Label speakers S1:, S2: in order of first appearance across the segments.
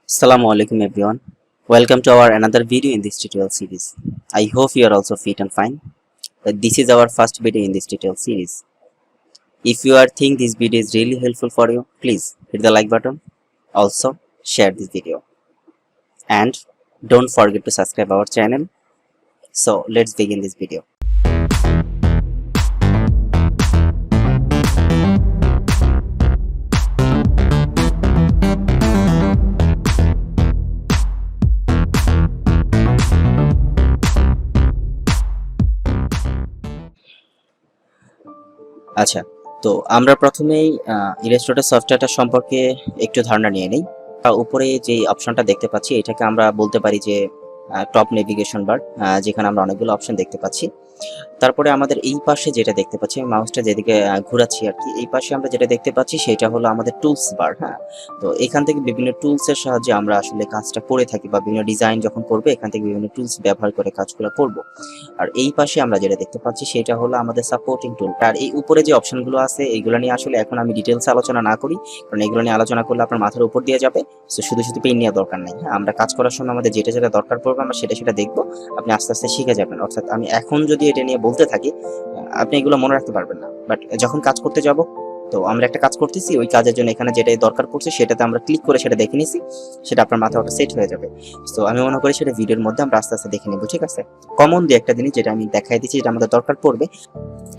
S1: Assalamu alaikum everyone. Welcome to our another video in this tutorial series. I hope you are also fit and fine. This is our first video in this tutorial series. If you are think this video is really helpful for you, please hit the like button. Also share this video and don't forget to subscribe our channel. So let's begin this video. আচ্ছা, তো আমরা প্রথমেই Illustrator সফটওয়্যারটা সম্পর্কে একটু ধারণা নিয়ে নিই। উপরে যে অপশনটা দেখতে পাচ্ছি এটাকে আমরা বলতে পারি যে টপ নেভিগেশন বার, যেখানে আমরা অনেকগুলো অপশন দেখতে পাচ্ছি। তারপরে আমাদের এই পাশে যেটা দেখতে পাচ্ছি, আমি মাউসটা যেদিকে ঘোরাচ্ছি আর কি, এই পাশে আমরা যেটা দেখতে পাচ্ছি সেটা হলো আমাদের টুলস বার। হ্যাঁ, তো এখান থেকে বিভিন্ন টুলসের সাহায্যে আমরা আসলে কাজটা করে থাকি, বা বিভিন্ন ডিজাইন যখন করবো এখান থেকে বিভিন্ন টুলস ব্যবহার করে কাজগুলো করব। আর এই পাশে আমরা যেটা দেখতে পাচ্ছি সেটা হলো আমাদের সাপোর্টিং টুল। আর এই উপরে যে অপশনগুলো আছে এইগুলো নিয়ে আসলে এখন আমি ডিটেলস আলোচনা না করি, কারণ এগুলো নিয়ে আলোচনা করলে আপনার মাথার উপর দিয়ে যাবে। তো শুধু শুধু পেন নেওয়া দরকার নেই। হ্যাঁ, আমরা কাজ করার সময় আমাদের যেটা যেটা দরকার পড়বে আমরা সেটা দেখবো, আপনি আস্তে আস্তে শিখে যাবেন। অর্থাৎ আমি এখন যদি এটা নিয়ে বলতে থাকি আপনি এগুলো মনে রাখতে পারবেন না, বাট যখন কাজ করতে যাব, তো আমরা একটা কাজ করতেছি, ওই কাজের জন্য এখানে যেটাই দরকার পড়ছে সেটাতে আমরা ক্লিক করে সেটা দেখে নিছি, সেটা আপনার মাথায় ওটা সেট হয়ে যাবে। তো আমি মনে করি সেটা ভিডিওর মধ্যে আমরা আস্তে আস্তে দেখে নেব, ঠিক আছে? কমন দিয়ে একটা জিনিস যেটা আমি দেখাই দিচ্ছি, যেটা আমাদের দরকার পড়বে,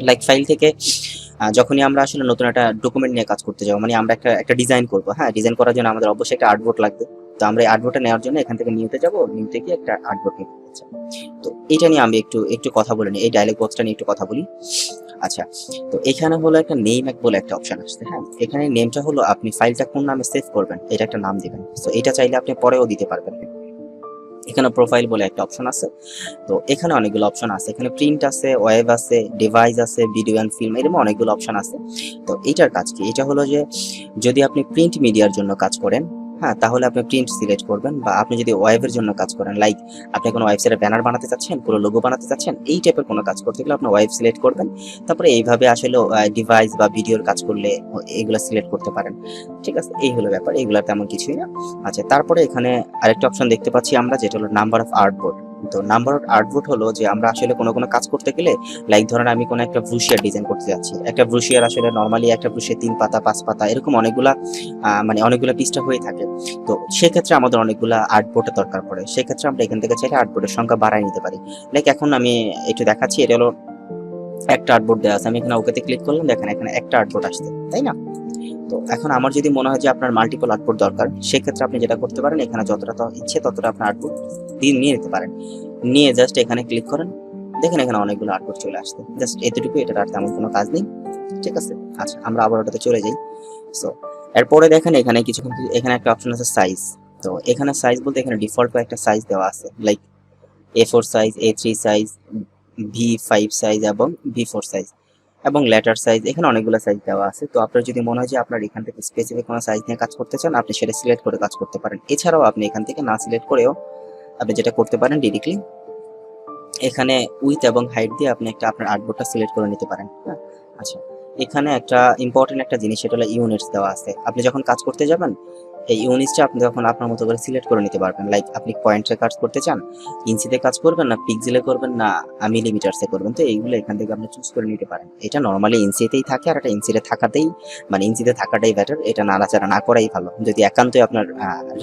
S1: লাইক ফাইল থেকে যখনই আমরা আসলে নতুন একটা ডকুমেন্ট নিয়ে কাজ করতে যাবো, মানে আমরা একটা ডিজাইন করবো। হ্যাঁ, ডিজাইন করার জন্য আমাদের অবশ্যই একটা আর্টবোর্ড লাগবে। তো আমরা এই আর্টবোর্ডটা নেওয়ার জন্য এখান থেকে নিউতে যাবো, নিউতে গিয়ে একটা আর্টবোর্ড নিতে হচ্ছে। তো এটা নিয়ে আমি একটু কথা বলে নিই, এই ডায়লগ বক্সটা নিয়ে একটু কথা বলি। আচ্ছা, তো এখানে হলো একটা নেম বলে একটা অপশন আসছে। হ্যাঁ, এখানে নেমটা হলো আপনি ফাইলটা কোন নামে সেভ করবেন এটা একটা নাম দিবেন। তো এটা চাইলে আপনি পরেও দিতে পারবেন। এখানে প্রোফাইল বলে একটা অপশন আছে। তো এখানে অনেকগুলো অপশন আছে, এখানে প্রিন্ট আছে, ওয়েব আছে, ডিভাইস আছে, ভিডিও এন্ড ফিল্ম, এরকম অনেকগুলো অপশন আছে। তো এইটার কাজ কি? এটা হলো যে যদি আপনি প্রিন্ট মিডিয়ার জন্য কাজ করেন, হ্যাঁ, তাহলে আপনি প্রিন্ট সিলেক্ট করবেন। বা আপনি যদি ওয়েবের জন্য কাজ করেন, লাইক আপনি কোনো ওয়েবসাইটের ব্যানার বানাতে চাচ্ছেন, পুরো লোগো বানাতে চাচ্ছেন, এই টাইপের কোনো কাজ করতে গেলে আপনি ওয়েব সিলেক্ট করবেন। তারপরে এইভাবে আসলে ডিভাইস বা ভিডিওর কাজ করলে এগুলো সিলেক্ট করতে পারেন, ঠিক আছে? এই হলো ব্যাপার, এগুলো তেমন কিছুই না। আচ্ছা, তারপরে এখানে আরেকটা অপশন দেখতে পাচ্ছি আমরা, যেটা হলো নাম্বার অফ আর্টবোর্ড। তো নাম্বার অফ আর্টবোর্ড হলো যে আমরা আসলে কোনো কাজ করতে গেলে, লাইক ধরেন আমি কোনো একটা ব্রুশিয়ার ডিজাইন করতে যাচ্ছি। একটা ব্রুশিয়ার আসলে নরমালি একটা ব্রুশিয়ার 3 পাতা 5 পাতা এরকম অনেকগুলা মানে অনেকগুলা পৃষ্ঠা হয়ে থাকে। তো সেক্ষেত্রে আমাদের অনেকগুলা আর্টবোর্ডের দরকার পড়ে। সেক্ষেত্রে আমরা এখান থেকে চাইলে আর্টবোর্ডের সংখ্যা বাড়ায় নিতে পারি। লাইক এখন আমি একটু দেখাচ্ছি, এটা হলো একটা আর্টবোর্ড দেওয়া আছে, আমি এখানে ওকেতে ক্লিক করলাম, দেখেন এখানে একটা আর্টবোর্ড আসছে, তাই না? তো এখন আমার যদি মনে হয় যে আপনার মাল্টিপল আর্টবোর্ড দরকার, সেক্ষেত্রে আপনি যেটা করতে পারেন, এখানে যতটা ইচ্ছে ততটা আপনার আর্টবোর্ড দিয়ে নিয়ে নিতে পারেন। নিয়ে জাস্ট এখানে ক্লিক করেন, দেখেন এখানে অনেকগুলো আর্টবোর্ড চলে আসছে। জাস্ট এতটুকু, এটার আর তেমন কোনো কাজ নেই, ঠিক আছে? আচ্ছা, আমরা আবার ওটাতে চলে যাই। সো এরপরে দেখেন এখানে কিছু, এখানে একটা অপশন আছে সাইজ। তো এখানে সাইজ বলতে এখানে ডিফল্ট একটা সাইজ দেওয়া আছে, like A4 size, A3 size, V5 size এবং V4 সাইজ এবং লেটার সাইজ। এখানে অনেকগুলো সাইজ দেওয়া আছে। তো আপনার যদি মনে হয় যে আপনার এখান থেকে স্পেসিফিক কোনো সাইজ নিয়ে কাজ করতে চান, আপনি সেটা সিলেক্ট করে কাজ করতে পারেন। এছাড়াও আপনি এখান থেকে না সিলেক্ট করেও আপনি যেটা করতে পারেন, ডিরেক্টলি এখানে উইথ এবং হাইট দিয়ে আপনি আপনার আর্টবোর্ডটা সিলেক্ট করে নিতে পারেন। হ্যাঁ, আচ্ছা, এখানে একটা ইম্পর্টেন্ট একটা জিনিস, সেটা হলো ইউনিটস দেওয়া আছে। আপনি যখন কাজ করতে যাবেন, এই ইউনিটসটা আপনি যখন আপনার মতো করে সিলেক্ট করে নিতে পারবেন। লাইক আপনি পয়েন্টে কাজ করতে চান, ইঞ্চিতে কাজ করবেন, না পিক্সেলে করবেন, না মিলিমিটারসে করবেন, তো এইগুলো এখান থেকে আপনি চুজ করে নিতে পারেন। এটা নর্মালি ইঞ্চিতেই থাকে, আর এটা ইঞ্চিতে থাকাতেই, মানে ইঞ্চিতে থাকাটাই বেটার, এটা নাড়াচাড়া না করাই ভালো যদি একান্তই আপনার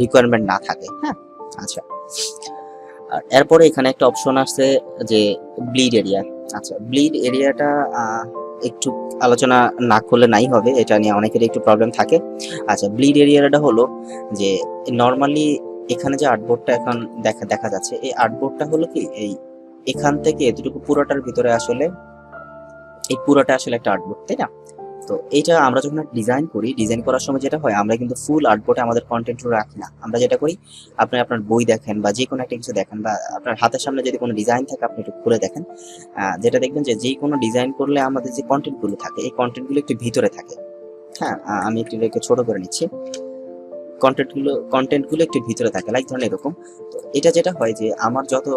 S1: রিকোয়ারমেন্ট না থাকে। হ্যাঁ, আচ্ছা, আর এরপরে এখানে একটা অপশন আছে যে ব্লিড এরিয়া। আচ্ছা, ব্লিড এরিয়াটা একটু আলোচনা না করলে নাই হবে, এটা নিয়ে অনেকের একটু প্রবলেম থাকে। আচ্ছা, ব্লিড এরিয়াটা হলো যে নর্মালি এখানে যে আর্টবোর্ডটা এখন দেখা যাচ্ছে, এই আর্টবোর্ডটা হলো কি, এই এখান থেকে এতটুকু পুরোটার ভিতরে আসলে এই পুরোটা আসলে একটা আর্টবোর্ড, তাই না? তো এইটা আমরা যখন ডিজাইন করার সময় যেটা হয়, আমরা কিন্তু ফুল আর্টবোর্ডে আমাদের কন্টেন্ট রাখি না। আমরা যেটা করি, আপনি আপনার বই দেখেন বা যে কোনো একটা কিছু দেখেন, বা আপনার হাতের সামনে যদি কোনো ডিজাইন থাকে আপনি একটু খুলে দেখেন, যেটা দেখবেন যে কোনো ডিজাইন করলে আমাদের যে কন্টেন্টগুলো থাকে, এই কন্টেন্টগুলো একটু ভিতরে থাকে। হ্যাঁ, আমি একটু ছোট করে নিচ্ছি। কন্টেন্টগুলো একটু ভিতরে থাকে, লাইক ধরেন এরকম। তো এটা যেটা হয় যে আমার যত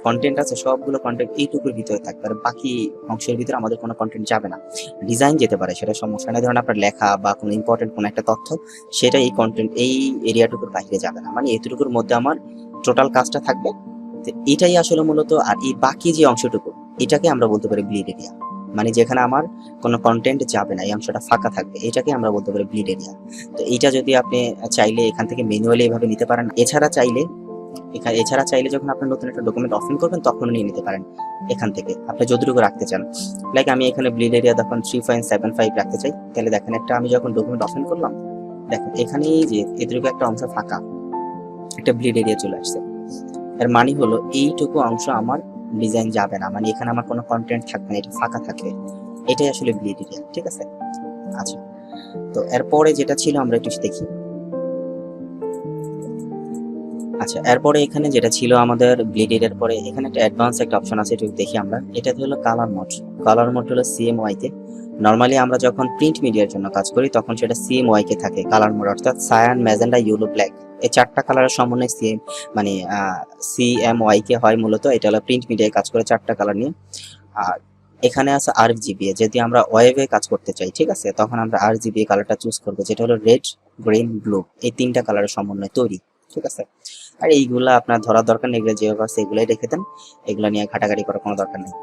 S1: কন্টেন্ট আছে সবগুলো কন্টেন্ট এইটুকুর ভিতরে থাকবে, আর বাকি অংশের ভিতরে আমাদের কোনো কন্টেন্ট যাবে না। ডিজাইন যেতে পারে, সেটা সমস্যা নেই। ধরেন আপনার লেখা বা কোনো ইম্পর্টেন্ট কোনো একটা তথ্য, সেটা এই কন্টেন্ট এই এরিয়াটুকুর বাইরে যাবে না, মানে এতটুকুর মধ্যে আমার টোটাল কাজটা থাকবে। তো এটাই আসলে মূলত, আর এই বাকি যে অংশটুকু, এটাকে আমরা বলতে পারি ব্লিড এরিয়া, মানে যেখানে আমার কোনো কন্টেন্ট যাবে না, এই অংশটা ফাঁকা থাকবে, এটাকে আমরা বলতে পারি ব্লিড এরিয়া। তো এইটা যদি আপনি চাইলে এখান থেকে ম্যানুয়ালি এভাবে নিতে পারেন। এছাড়া চাইলে যখন আপনি নতুন একটা ডকুমেন্ট ওপেন করবেন তখন নিয়ে নিতে পারেন এখান থেকে আপনি যতটুকু রাখতে চান। লাইক আমি এখানে ব্লিড এরিয়া দেখুন 3.75 রাখতে চাই, তাহলে দেখেন একটা আমি যখন ডকুমেন্ট ওপেন করলাম, দেখেন এখানেই যে এতটুকু একটা অংশ ফাঁকা, একটা ব্লিড এরিয়া চলে আসছে। এর মানে হলো এইটুকু অংশ আমার ডিজাইন যাবে না, মানে এখানে আমার কোনো কন্টেন্ট থাকবে না, এটা ফাঁকা থাকবে, এটাই আসলে ব্লিড এরিয়া। ঠিক আছে, আচ্ছা। তো এরপরে যেটা ছিল আমরা একটু দেখি। আচ্ছা, এরপরে এখানে যেটা ছিল আমাদের ব্লিড এরিয়ার পরে এখানে একটা অ্যাডভান্স একটা অপশন আছে, একটু দেখি আমরা। এটাতে হলো কালার মোড। কালার মোড হলো সিএমওয়াই তে। নরমালি আমরা যখন প্রিন্ট মিডিয়ার জন্য কাজ করি তখন সেটা সিএমওয়াই কে থাকে কালার মোড, অর্থাৎ সায়ান, ম্যাজেন্ডা, ইয়েলো, ব্ল্যাক, এই চারটা কালারের সমন্বয়ে মানে সিএমওয়াই কে হয় মূলত। এটা হলো প্রিন্ট মিডিয়ায় কাজ করে চারটা কালার নিয়ে। আর এখানে আছে আরজিবি, যদি আমরা ওয়েবে কাজ করতে চাই, ঠিক আছে, তখন আমরা আরজিবি কালারটা চুজ করবো, যেটা হলো রেড, গ্রিন, ব্লু, এই তিনটা কালারের সমন্বয়ে তৈরি। ঠিক আছে, আর এইগুলা আপনার ধরার দরকার নেই, এগুলো যেভাবে আছে এগুলাই রেখে দেন, এগুলো নিয়ে ঘাটাঘাটি করার কোনো দরকার নেই।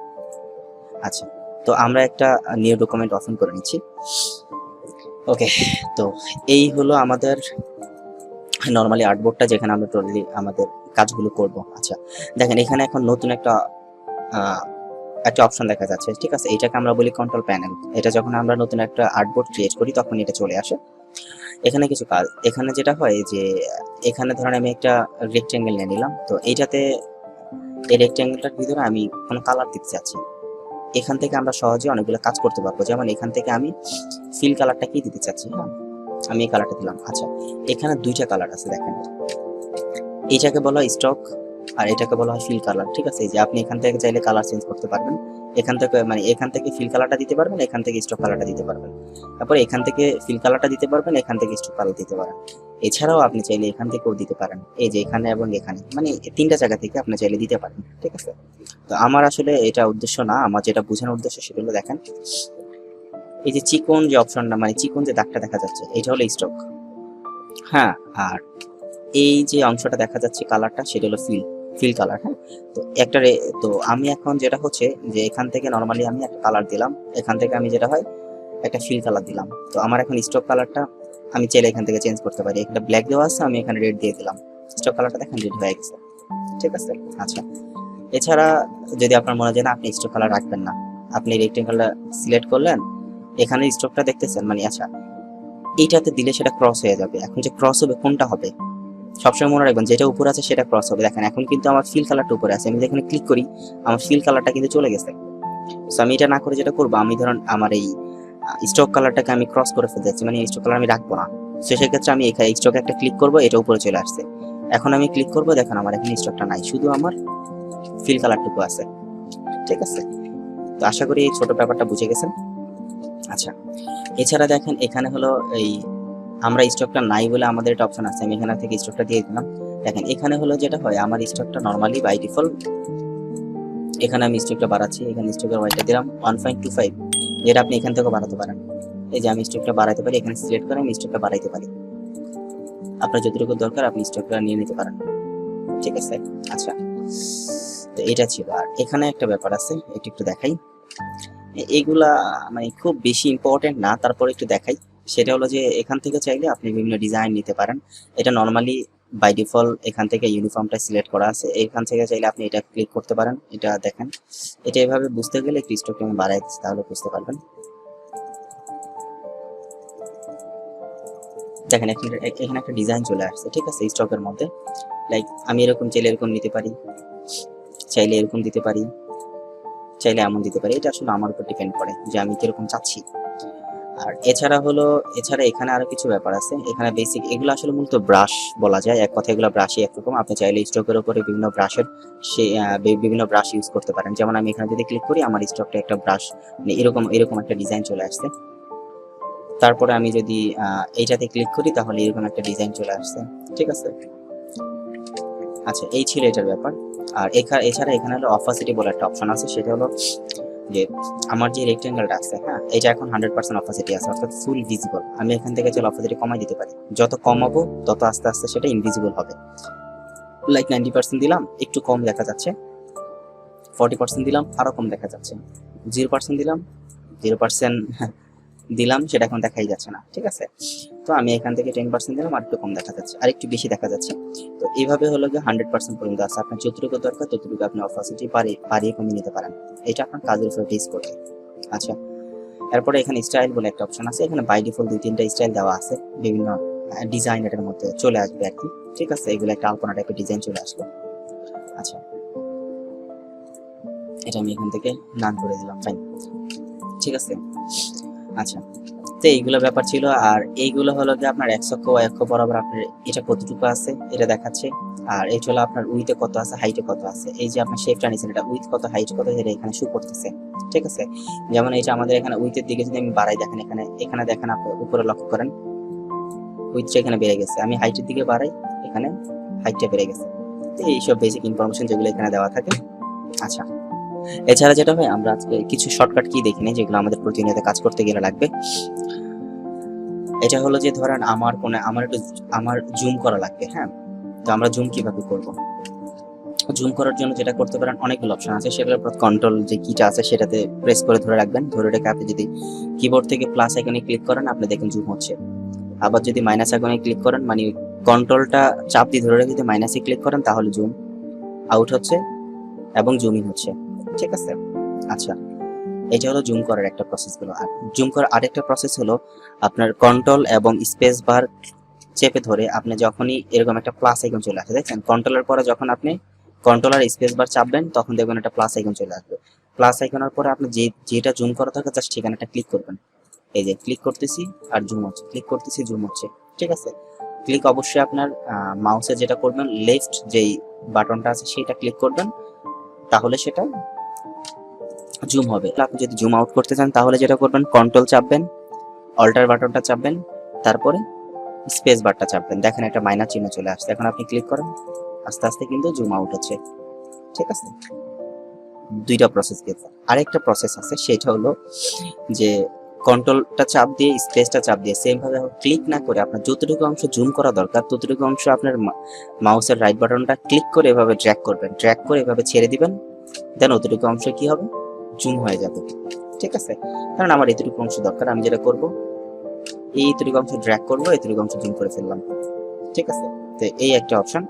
S1: আচ্ছা, তো আমরা একটা নিউ ডকুমেন্ট ওপেন করে নিচ্ছি। ওকে, তো এই হলো আমাদের নরমালি আর্টবোর্ডটা, যেখানে আমরা টোটালি আমাদের কাজগুলো করব। আচ্ছা, দেখেন এখানে এখন নতুন একটা অপশন দেখা যাচ্ছে, ঠিক আছে, এটাকে আমরা বলি কন্ট্রোল প্যানেল। এটা যখন আমরা নতুন একটা আর্টবোর্ড ক্রিয়েট করি তখন এটা চলে আসে। এখানে কিছু কাজ, এখানে যেটা হয় যে এখানে ধরেন আমি একটা রেক্টেঙ্গেল নিয়ে নিলাম, তো এইটাতে এই রেক্টেঙ্গেলটার ভিতরে আমি কোনো কালার দিতে চাচ্ছি, এখান থেকে আমরা সহজে অনেকগুলো কাজ করতে পারবো। যেমন এখান থেকে আমি ফিল কালারটা কি দিতে চাচ্ছি, হ্যাঁ আমি এই কালারটা দিলাম। আচ্ছা, এখানে দুইটা কালার আছে দেখেন, এইটাকে বলা হয় স্টক আর এটাকে বলা হয় ফিল কালার। ঠিক আছে, যে আপনি এখান থেকে চাইলে কালার চেঞ্জ করতে পারবেন, এখান থেকে মানে এখান থেকে ফিল কালারটা দিতে পারবেন, এখান থেকে স্টক কালারটা দিতে পারবেন, তারপরে এখান থেকে ফিল কালারটা দিতে পারবেন, এখান থেকে স্টক কালার দিতে পারেন। এছাড়াও আপনি চাইলে এখান থেকেও দিতে পারেন, এই যে এখানে এবং এখানে, মানে তিনটা জায়গা থেকে আপনি চাইলে দিতে পারেন। ঠিক আছে, তো আমার আসলে এটা উদ্দেশ্য না, আমার যেটা বোঝানোর উদ্দেশ্য সেটা হলো দেখেন এই যে চিকন যে অপশনটা, মানে চিকন যে দাগটা দেখা যাচ্ছে, এটা হলো স্টক। হ্যাঁ, আর এই যে অংশটা দেখা যাচ্ছে কালারটা, সেটা হলো ফিল কালার। হ্যাঁ, তো তো আমি এখন যেটা হচ্ছে যে এখান থেকে নরমালি আমি একটা কালার দিলাম, এখান থেকে আমি যেটা হয় একটা ফিল কালার দিলাম। তো আমার এখন স্টক কালারটা আমি চাইলে এখান থেকে চেঞ্জ করতে পারি, এখানে ব্ল্যাক দেওয়া আছে, আমি এখানে রেড দিয়ে দিলাম, স্টক কালারটা দেখেন রেড হয়ে গেছে। ঠিক আছে, আচ্ছা, এছাড়া যদি আপনার মনে হয় না আপনি স্টক কালার রাখবেন না, আপনি রেক্টেঙ্গেলটা সিলেক্ট করলেন, এখানে স্টকটা দেখতেছেন, মানে আচ্ছা এইটাতে দিলে সেটা ক্রস হয়ে যাবে। এখন যে ক্রস হবে কোনটা হবে সবসময় মনে রাখবেন, যেটা উপরে আছে সেটা ক্রস হবে। দেখেন এখন কিন্তু আমার ফিল কালারটা উপরে আছে, আমি যেখানে ক্লিক করি আমার ফিল কালারটা কিন্তু চলে গেছে। সো আমি এটা না করে যেটা করবো, আমি ধরুন আমার এই স্টক কালারটাকে আমি ক্রস করে ফেলতে যাচ্ছি, মানে স্টক কালার আমি রাখবো না। সো সেক্ষেত্রে আমি এখানে স্টকে একটা ক্লিক করবো, এটা উপরে চলে আসছে। এখন আমি ক্লিক করবো, দেখেন আমার এখানে স্টকটা নাই, শুধু আমার ফিল কালারটুকু আছে। ঠিক আছে, তো আশা করি এই ছোট ব্যাপারটা বুঝে গেছেন। আচ্ছা, এছাড়া দেখেন এখানে হলো এই আমরা স্টকটা নাই বলে আমাদের একটা অপশন আছে, আমি এখানে থেকে স্টকটা দিয়ে দিলাম। দেখেন এখানে হলো যেটা হয় আমার স্টকটা নরমালি বাই ডিফল্ট, এখানে আমি স্টকটা বাড়াচ্ছি, এখানে স্টকের ওয়াইটা দিলাম 1.25, যেটা আপনি এখান থেকে বাড়াতে পারেন। এই যে আমি স্টকটা বাড়াতে পারি, এখানে সিলেক্ট করে আমি স্টকটা বাড়াইতে পারি, আপনার যতটুকু দরকার আপনি স্টকটা নিয়ে নিতে পারেন। ঠিক আছে, আচ্ছা, তো এটা ছিল। আর এখানে একটা ব্যাপার আছে, এটা একটু দেখাই, এগুলা মানে খুব বেশি ইম্পর্টেন্ট না, তারপর একটু দেখাই। সেটা হলো যে এখান থেকে চাইলে আপনি বিভিন্ন ডিজাইন নিতে পারেন। এটা নর্মালি বাই ডিফল্ট এখান থেকে ইউনিফর্মটা সিলেক্ট করা আছে, এখান থেকে চাইলে আপনি এটা ক্লিক করতে পারেন। এটা দেখেন, এটা এভাবে বুঝতে গেলে একটু স্টকটা আমি বাড়াই দিচ্ছি, তাহলে বুঝতে পারবেন। দেখেন এখানে একটা ডিজাইন চলে আসছে, ঠিক আছে, স্টকের মধ্যে। লাইক আমি এরকম চাইলে এরকম নিতে পারি, চাইলে এরকম দিতে পারি, চাইলে এমন দিতে পারি, এটা আসলে আমার উপর ডিপেন্ড করে যে আমি কিরকম চাচ্ছি। আর এছাড়া এখানে আরো কিছু ব্যাপার আছে, এখানে বেসিক এগুলো আসলে মূলত ব্রাশ বলা যায়, এক কথা এগুলো ব্রাশই একরকম। আপনি চাইলে স্টকের উপরে বিভিন্ন ব্রাশের বিভিন্ন ব্রাশ ইউজ করতে পারেন। যেমন আমি এখানে যদি ক্লিক করি আমার স্টকটা একটা ব্রাশ, মানে এরকম একটা ডিজাইন চলে আসছে। তারপরে আমি যদি এইটাতে ক্লিক করি তাহলে এরকম একটা ডিজাইন চলে আসছে, ঠিক আছে। আচ্ছা, এই ছিল এটার ব্যাপার। আর এছাড়া এখানে হলো অপাসিটি বলে একটা অপশন আছে, সেটা হলো যে আমার যে রেক্টেঙ্গেলটা আছে, হ্যাঁ, এটা এখন 100% অপাসিটি আছে, অর্থাৎ ফুল ভিজিবল। আমি এখান থেকে চাইলে অপাসিটি কমাই দিতে পারি, যত কমাবো তত আস্তে আস্তে সেটা ইনভিজিবল হবে। লাইক 90% দিলাম, একটু কম দেখা যাচ্ছে, 40% দিলাম, আরো কম দেখা যাচ্ছে, 0% দিলাম, 0% দিলাম, সেটা এখন দেখাই যাচ্ছে না, ঠিক আছে। তো আমি এখান থেকে 10% দিলাম, আর একটু কম দেখা যাচ্ছে, আর একটু বেশি দেখা যাচ্ছে। তো এইভাবে হলো যে 100% পর্যন্ত আছে, আপনার যতটুকু দরকার ততটুকু আপনি অপাসিটি বাড়িয়ে কমিয়ে নিতে পারেন, এটা আপনার কাজের উপর বেস করে। আচ্ছা, এরপরে এখানে স্টাইল বলে একটা অপশন আছে, এখানে বাই ডিফল্ট 2-3টা স্টাইল দেওয়া আছে, বিভিন্ন ডিজাইন এটার মধ্যে চলে আসবে আর কি, ঠিক আছে। এগুলো একটা আলপনা টাইপের ডিজাইন চলে আসলো। আচ্ছা, এটা আমি এখান থেকে নান করে দিলাম, ফাইন, ঠিক আছে। আচ্ছা, তো এইগুলো ব্যাপার ছিল। আর এইগুলো হলো যে আপনার x অক্ষ y অক্ষ বরাবর আপনার এটা কতটুকু আছে এটা দেখাচ্ছে, আর এই হলো আপনার উইথে কত আছে, হাইটে কত আছে। এই যে আপনার শেপটা নিছেন, এটা উইথ কত হাইট কত এটা এখানে শো করতেছে, ঠিক আছে। যেমন এই যে আমাদের এখানে উইথের দিকে যদি আমি বাড়াই, দেখেন এখানে দেখেন, আপনি উপরে লক্ষ্য করেন উইথটা এখানে বেড়ে গেছে, আমি হাইটের দিকে বাড়াই, এখানে হাইটটা বেড়ে গেছে। তো এইসব বেসিক ইনফরমেশন যেগুলো এখানে দেওয়া থাকে। আচ্ছা, এছাড়া যেটা হয়, আমরা আজকে কিছু শর্টকাট কি দেখি নেই, যেগুলো আমাদের প্রতিনিয়ত কাজ করতে গেলে লাগবে। এটা হলো যে ধরেন আমার জুম করা লাগবে, হ্যাঁ, তো আমরা জুম কিভাবে করব? জুম করার জন্য যেটা করতে পারেন, অনেকগুলো অপশন আছে, সেগুলোর পর কন্ট্রোল যে কিটা আছে সেটাতে প্রেস করে ধরে রাখবেন, ধরে রেখে আপনি যদি কিবোর্ড থেকে প্লাস আইকনে ক্লিক করেন, আপনি দেখেন জুম হচ্ছে। আবার যদি মাইনাস আইকনে ক্লিক করেন, মানে কন্ট্রোলটা চাপ দিয়ে ধরে রেখে যদি মাইনাসে ক্লিক করেন, তাহলে জুম আউট হচ্ছে এবং জুম ইন হচ্ছে, ঠিক আছে। আচ্ছা, এটা হলো জুম করার একটা প্রসেস গুলো। আর জুম করার আরেকটা প্রসেস হলো আপনার কন্ট্রোল এবং স্পেস বার চেপে ধরে আপনি যখনই এরকম একটা প্লাস আইকন চলে আসে, দেখছেন কন্ট্রোলের পরে যখন আপনি কন্ট্রোল আর স্পেস বার চাপবেন, তখন দেখবেন একটা প্লাস আইকন চলে আসবে। প্লাস আইকনের পরে আপনি যেটা জুম করা থাকে জাস্ট ঠিকানাটা ক্লিক করবেন। এই যে ক্লিক করতেছি আর জুম হচ্ছে, ক্লিক করতেছি জুম হচ্ছে, ঠিক আছে। ক্লিক অবশ্যই আপনার মাউসে যেটা করবেন, লেফট যেই বাটনটা আছে সেটা ক্লিক করবেন, তাহলে সেটা জুম হবে। আপনি যদি জুম আউট করতে চান তাহলে যেটা করবেন, কন্ট্রোল চাপবেন, অল্টার বাটনটা চাপবেন, তারপরে স্পেস বারটা চাপবেন, দেখেন একটা মাইনাস চিহ্ন চলে আসছে। এখন আপনি ক্লিক করেন, আস্তে আস্তে কিন্তু জুম আউট হচ্ছে, ঠিক আছে। দুইটা প্রসেস গেছে। আরেকটা প্রসেস আছে, সেটা হলো যে কন্ট্রোলটা চাপ দিয়ে স্পেসটা চাপ দিয়ে সেম ভাবে ক্লিক না করে আপনার যতটুকু অংশ জুম করা দরকার ততটুকু অংশ আপনার মাউসের রাইট বাটনটা ক্লিক করে এভাবে ড্র্যাগ করবেন, ড্র্যাগ করে এভাবে ছেড়ে দিবেন, দেন অতটুকু অংশ কি হবে, জুম হয়ে যাবে, ঠিক আছে। কারণ আমার এতটুকু অংশ দরকার, আমি যেটা করব, এইটুকু অংশ ড্র্যাগ করবো, এইটুকু অংশ জুম করে ফেললাম, ঠিক আছে। তো এই একটা অপশন।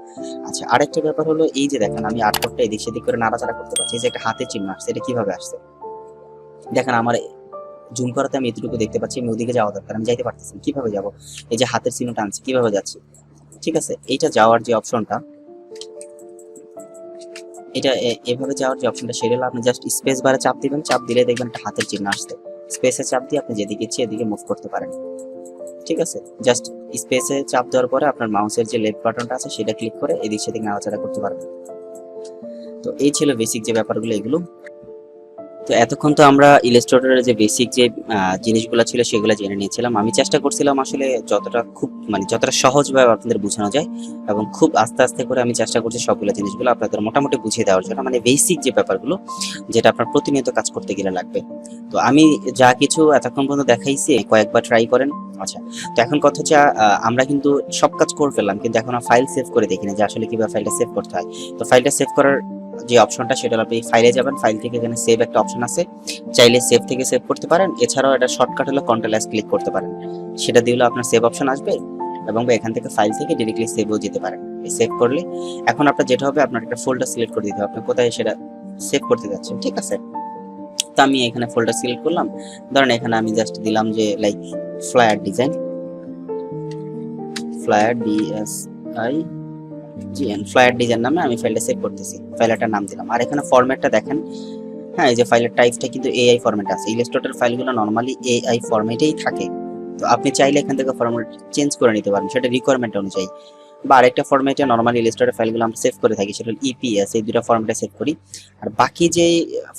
S1: আচ্ছা, আরেকটা ব্যাপার হলো, এই যে দেখেন আমি আর্টবোর্ডটা এদিক সেদিক করে নাড়াচাড়া করতে পারছি, এই যে একটা হাতের চিহ্ন আসছে, এটা কিভাবে আসছে? দেখেন আমার জুম করাতে আমি এতটুকু দেখতে পাচ্ছি, আমি ওদিকে যাওয়া দরকার, আমি যাইতে পারতেছি, কিভাবে যাব? এই যে হাতের চিহ্নটা আনছি, কিভাবে যাচ্ছি, ঠিক আছে। এইটা যাওয়ার যে অপশনটা, এটা এভাবে যাওয়ার যে অপশনটা, সেটা হলো আপনি জাস্ট স্পেস বারে চাপ দিবেন, চাপ দিলে দেখবেন একটা হাতের চিহ্ন আসছে, স্পেসে চাপ দিয়ে আপনি যেদিকে ইচ্ছে এদিকে মুভ করতে পারেন, ঠিক আছে। জাস্ট স্পেসে চাপ দেওয়ার পরে আপনার মাউসের যে লেফট বাটনটা আছে সেটা ক্লিক করে এদিক সেদিক নাড়াচাড়া করতে পারবেন। তো এই ছিল বেসিক যে ব্যাপারগুলো, এগুলো। তো এতক্ষণ তো আমরা ইলাস্ট্রেটরের যে বেসিক যে জিনিসগুলো ছিল সেগুলো জেনে নিয়েছিলাম। আমি চেষ্টা করছিলাম আসলে যতটা সহজভাবে আপনাদের বোঝানো যায়, এবং খুব আস্তে আস্তে করে আমি চেষ্টা করছি সবগুলো জিনিসগুলো আপনাদের মোটামুটি বুঝিয়ে দেওয়ার জন্য, মানে বেসিক যে ব্যাপারগুলো যেটা আপনার প্রতিনিয়ত কাজ করতে গেলে লাগবে। তো আমি যা কিছু এতক্ষণ পর্যন্ত দেখাইছি কয়েকবার ট্রাই করেন। আচ্ছা, তো এখন কথা হচ্ছে আমরা কিন্তু সব কাজ করে ফেললাম, কিন্তু এখন ফাইল সেভ করে দেখি না যে আসলে কিভাবে ফাইলটা সেভ করতে হয়। তো ফাইলটা সেভ করার যে অপশনটা, সেটা আপনি ফাইলে যাবেন, ফাইল থেকে এখানে সেভ একটা অপশন আছে, চাইলে সেভ থেকে সেভ করতে পারেন। এছাড়াও এটা শর্টকাট হলো কন্ট্রোল এস ক্লিক করতে পারেন, সেটা দিলে আপনার সেভ অপশন আসবে, এবং এখান থেকে ফাইল থেকে ডিরেক্টলি সেভও যেতে পারেন। সেভ করলে এখন আপনার যেটা হবে, আপনার একটা ফোল্ডার সিলেক্ট করে দিতে হবে আপনি কোথায় সেটা সেভ করতে যাচ্ছেন, ঠিক আছে। তো আমি এখানে ফোল্ডার সিলেক্ট করলাম, ধরেন এখানে আমি জাস্ট দিলাম যে like flyer design, flyer DSI flyer design নামে আমি ফাইলটা সেভ করতেছি, ফাইলটার নাম দিলাম। আর এখানে ফরম্যাটটা দেখেন, হ্যাঁ, এই যে ফাইলের টাইপটা কিন্তু এআই ফরম্যাট আছে। ইলাস্ট্রেটর ফাইলগুলো নরমালি এআই ফরম্যাটেই থাকে, তো আপনি চাইলে এখান থেকে ফরম্যাট চেঞ্জ করে নিতে পারেন, সেটা রিকোয়ারমেন্ট অনুযায়ী। বা আরেকটা ফরম্যাটে নরমাল ইলাস্ট্রেটর ফাইলগুলো আমরা সেভ করে থাকি, সেটা হল ইপিএস, এই দুটো ফরম্যাটে সেভ করি। আর বাকি যে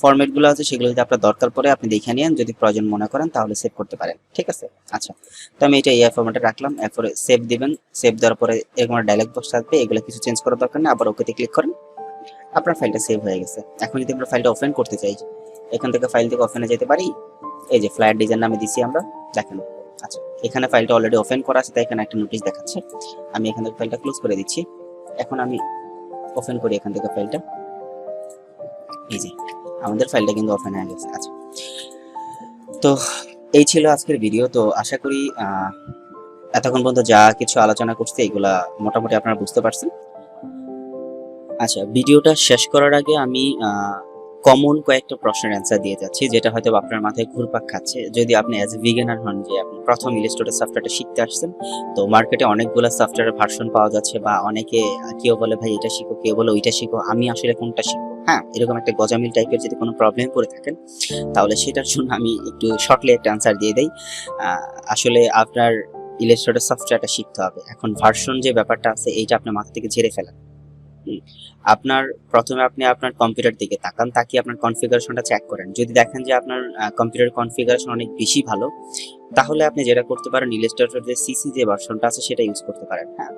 S1: ফরম্যাটগুলো আছে সেগুলো যদি আপনার দরকার পড়ে আপনি দেখে নিন, যদি প্রয়োজন মনে করেন তাহলে সেভ করতে পারেন, ঠিক আছে। আচ্ছা, তো আমি এটা এআই ফরম্যাটে রাখলাম, এরপরে সেভ দিবেন। সেভ দেওয়ার পরে এরকম একটা ডায়লগ বক্স আসবে, এগুলো কিছু চেঞ্জ করার দরকার নেই, আবার ওকেতে ক্লিক করেন, আপনার ফাইলটা সেভ হয়ে গেছে। এখন যদি আমরা ফাইলটা ওপেন করতে চাই, এখান থেকে ফাইল থেকে ওপেনে যেতে পারি, এই যে ফ্লায়ার ডিজাইন নামে দিছি আমরা, দেখেন। আচ্ছা, এখানে ফাইলটা অলরেডি ওপেন করা আছে, তাই এখানে একটা নোটিশ দেখাচ্ছে। আমি এখান থেকে ফাইলটা ক্লোজ করে দিচ্ছি। এখন আমি ওপেন করি এখান থেকে ফাইলটা, এই যে আমাদের ফাইলটা কিন্তু ওপেন হয়ে গেছে। আচ্ছা, তো এই ছিল আজকের ভিডিও। তো আশা করি এতক্ষণ পর্যন্ত যা কিছু আলোচনা করছি এগুলা মোটামুটি আপনারা বুঝতে পারছেন। আচ্ছা, ভিডিওটা শেষ করার আগে আমি কমন কয়েকটা প্রশ্নের অ্যান্সার দিয়ে যাচ্ছি, যেটা হয়তো আপনার মাথায় ঘুরপাক খাচ্ছে। যদি আপনি অ্যাজ এ বিগিনার হন, যে আপনি প্রথম ইলাস্ট্রেটর সফটওয়্যারটা শিখতে আসছেন, তো মার্কেটে অনেকগুলো সফটওয়্যারের ভার্সন পাওয়া যাচ্ছে, বা অনেকে কেউ বলে ভাই এটা শিখো, কেউ বলে ওইটা শিখো, আমি আসলে কোনটা শিখবো? হ্যাঁ, এরকম একটা গজামিল টাইপের যদি কোনো প্রবলেম করে থাকেন, তাহলে সেটার জন্য আমি একটু শর্টলি একটা অ্যান্সার দিয়ে দেই। আসলে আপনার ইলাস্ট্রেটর সফটওয়্যারটা শিখতে হবে। এখন ভার্সন যে ব্যাপারটা আছে, এইটা আপনার মাথা থেকে ঝেড়ে ফেলেন। আপনার প্রথমে আপনি আপনার কম্পিউটার দিকে তাকান, তাকিয়ে আপনার কনফিগারেশনটা চেক করেন। যদি দেখেন যে আপনার কম্পিউটার কনফিগারেশন অনেক বেশি ভালো, তাহলে আপনি যেটা করতে পারেন, ইলাস্ট্রেটর যে সিসি যে ভার্সনটা আছে সেটা ইউজ করতে পারেন। হ্যাঁ,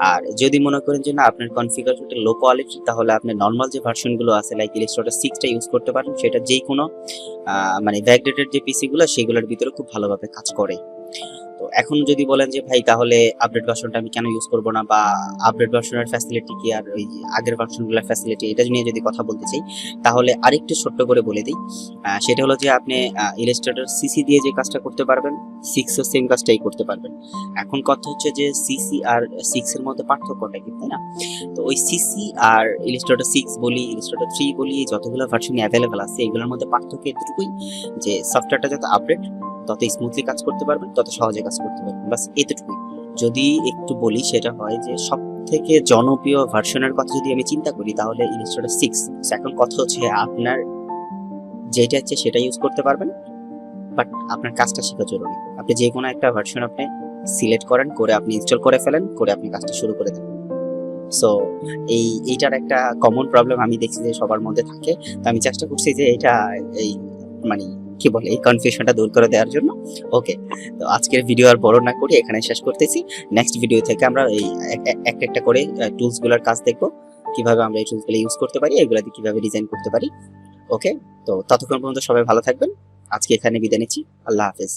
S1: আর যদি মনে করেন যে না আপনার কনফিগারেশনটা লো কোয়ালিটি, তাহলে আপনি নরমাল যে ভার্সনগুলো আছে লাইক ইলাস্ট্রেটর 6টা ইউজ করতে পারেন। সেটা যেই কোনো মানে ব্যাকডেটেড যে পিসি গুলো, সেগুলোর ভিতরে খুব ভালোভাবে কাজ করে। তো এখন যদি বলেন যে ভাই তাহলে আপডেট ভার্সনটা আমি কেন ইউজ করব না, বা আপডেট ভার্সনের ফ্যাসিলিটি কি আর ওই আগের ভার্সনগুলোর ফ্যাসিলিটি, এটা নিয়ে যদি কথা বলতে চাই, তাহলে আরেকটু ছোট্ট করে বলে দিই। সেটা হলো যে আপনি ইলাস্ট্রেটর সিসি দিয়ে যে কাজটা করতে পারবেন, 6ও সেম কাজটাই করতে পারবেন। এখন কথা হচ্ছে যে সিসি আর 6 এর মধ্যে পার্থক্যটা কি, তাই না? তো ওই সিসি আর ইলাস্ট্রেটর 6 বলি, ইলাস্ট্রেটর 3 বলি, যতগুলো ভার্সন অ্যাভেলেবেল আছে এগুলোর মধ্যে পার্থক্য এতটুকুই যে সফটওয়্যারটা যত আপডেট, তত স্মুথলি কাজ করতে পারবেন, তত সহজে কাজ করতে পারবেন, বাস এতটুকুই। যদি একটু বলি, সেটা হয় যে সব থেকে জনপ্রিয় ভার্সনের কথা যদি আমি চিন্তা করি, তাহলে ইলাস্ট্রেটর 6। এখন কথা হচ্ছে আপনার যেটা হচ্ছে সেটা ইউজ করতে পারবেন, বাট আপনার কাজটা শেখা জরুরি। আপনি যে কোনো একটা ভার্সন আপনি সিলেক্ট করেন, করে আপনি ইনস্টল করে ফেলেন, করে আপনি কাজটা শুরু করে দেন। সো এইটার একটা কমন প্রবলেম আমি দেখছি যে সবার মধ্যে থাকে। তো আমি চেষ্টা করছি যে এটা এই মানে কি বলে এই কনফিউশনটা দূর করে দেওয়ার জন্য। ওকে, তো আজকের ভিডিও আর বড় না করে এখানে শেষ করতেছি। নেক্সট ভিডিও থেকে আমরা এই একটা একটা করে টুলস গুলোর কাজ দেখব, কিভাবে আমরা এই টুলস গুলো ইউজ করতে পারি, এগুলা দিয়ে কিভাবে ডিজাইন করতে পারি। ওকে, তো ততক্ষণ পর্যন্ত সবাই ভালো থাকবেন। আজকে এখানে বিদায় নিচ্ছি। আল্লাহ হাফেজ।